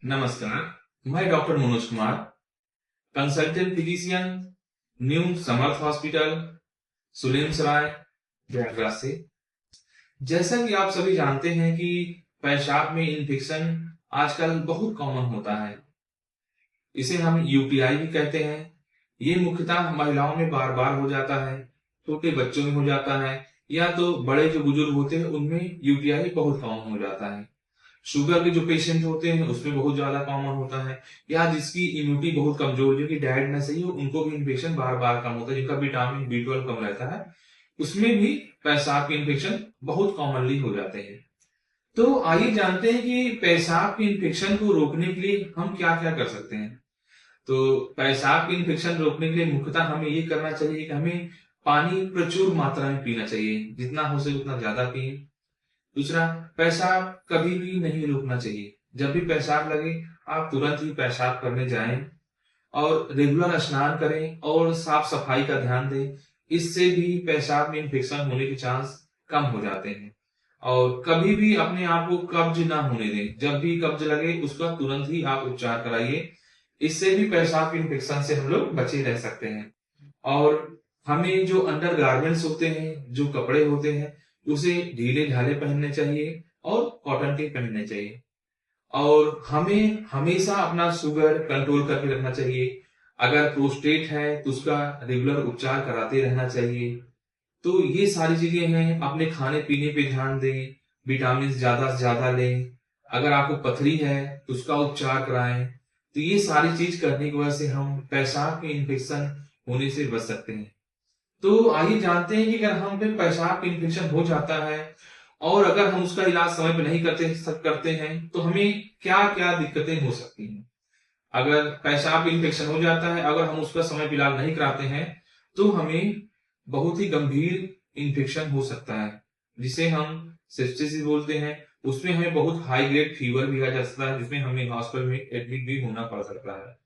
नमस्कार, मैं doctor Manoj Kumar, consultant physician, new Samarth hospital, Sulemsarai, Prayagraj से। जैसा कि आप सभी जानते हैं कि पेशाब में इन्फेक्शन आजकल बहुत कॉमन होता है। इसे हम यूटीआई भी कहते हैं। ये मुख्यतः महिलाओं में बार बार हो जाता है, छोटे बच्चों में हो जाता है, या तो बड़े जो बुजुर्ग होते हैं उनमें यूटीआई बहुत कॉमन हो जाता है। शुगर के जो पेशेंट होते हैं उसमें बहुत ज्यादा कॉमन होता है, या जिसकी इम्यूनिटी बहुत कमजोर, जो कि डाइट में सही हो, उनको भी इन्फेक्शन बार बार कम होता है, जिनका विटामिन B12 कम रहता है, उसमें भी पेशाब के इन्फेक्शन बहुत कॉमनली हो जाते हैं। तो आइए जानते हैं कि पेशाब के इन्फेक्शन को रोकने के लिए हम क्या क्या कर सकते हैं। तो पेशाब के इन्फेक्शन रोकने के लिए मुख्यतः हमें ये करना चाहिए कि हमें पानी प्रचुर मात्रा में पीना चाहिए, जितना हो सके उतना ज्यादा पिए। दूसरा, पेशाब कभी भी नहीं रुकना चाहिए। जब भी पेशाब लगे आप तुरंत ही पेशाब करने जाएं, और रेगुलर स्नान करें और साफ सफाई का ध्यान दें। इससे भी पेशाब में इन्फेक्शन होने के चांस कम हो जाते हैं। और कभी भी अपने आप को कब्ज ना होने दें। जब भी कब्ज लगे उसका तुरंत ही आप उपचार कराइए। इससे भी पेशाब के इन्फेक्शन से हम लोग बचे रह सकते हैं। और हमें जो अंडर गारमेंट्स होते हैं, जो कपड़े होते हैं, उसे ढीले ढाले पहनने चाहिए और कॉटन के पहनने चाहिए। और हमें हमेशा अपना शुगर कंट्रोल करके रखना चाहिए। अगर प्रोस्टेट है तो उसका रेगुलर उपचार कराते रहना चाहिए। तो ये सारी चीजें हैं। अपने खाने पीने पे ध्यान दें, विटामिन ज्यादा से ज्यादा लें। अगर आपको पथरी है तो उसका उपचार कराएं। तो ये सारी चीज करने की वजह से हम पेशाब के इन्फेक्शन होने से बच सकते हैं। तो आइए जानते हैं कि अगर हम पे पेशाब का इन्फेक्शन हो जाता है और अगर हम उसका इलाज समय पे नहीं करते हैं तो हमें क्या क्या दिक्कतें हो सकती हैं। अगर पेशाब इन्फेक्शन हो जाता है, अगर हम उसका समय पे इलाज नहीं कराते हैं, तो हमें बहुत ही गंभीर इन्फेक्शन हो सकता है, जिसे हम सेप्सिस बोलते हैं। उसमें हमें बहुत हाई ग्रेड फीवर भी आ जा सकता है, जिसमें हमें हॉस्पिटल में एडमिट भी होना पड़ सकता है।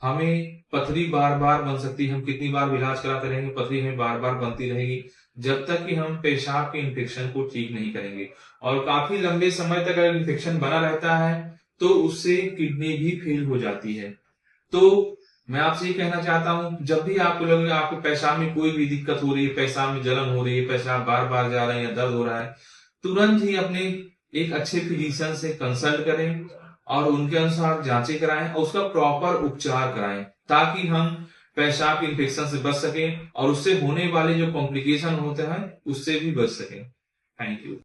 हमें पथरी बार बार बन सकती है। हम कितनी बार भी इलाज कराते रहेंगे, पथरी हमें बार बार बनती रहेगी, जब तक कि हम पेशाब के इन्फेक्शन को ठीक नहीं करेंगे। और काफी लंबे समय तक अगर इन्फेक्शन बना रहता है तो उससे किडनी भी फेल हो जाती है। तो मैं आपसे ये कहना चाहता हूं, जब भी आपको लगे आपको पेशाब में कोई भी दिक्कत हो रही है, पेशाब में जलन हो रही है, पेशाब बार बार जा रहे हैं या दर्द हो रहा है, तुरंत ही अपने एक अच्छे फिजिशियन से कंसल्ट करें और उनके अनुसार जांचें कराएं और उसका प्रॉपर उपचार कराएं, ताकि हम पेशाब इन्फेक्शन से बच सकें और उससे होने वाले जो कॉम्प्लिकेशन होते हैं उससे भी बच सकें। Thank you.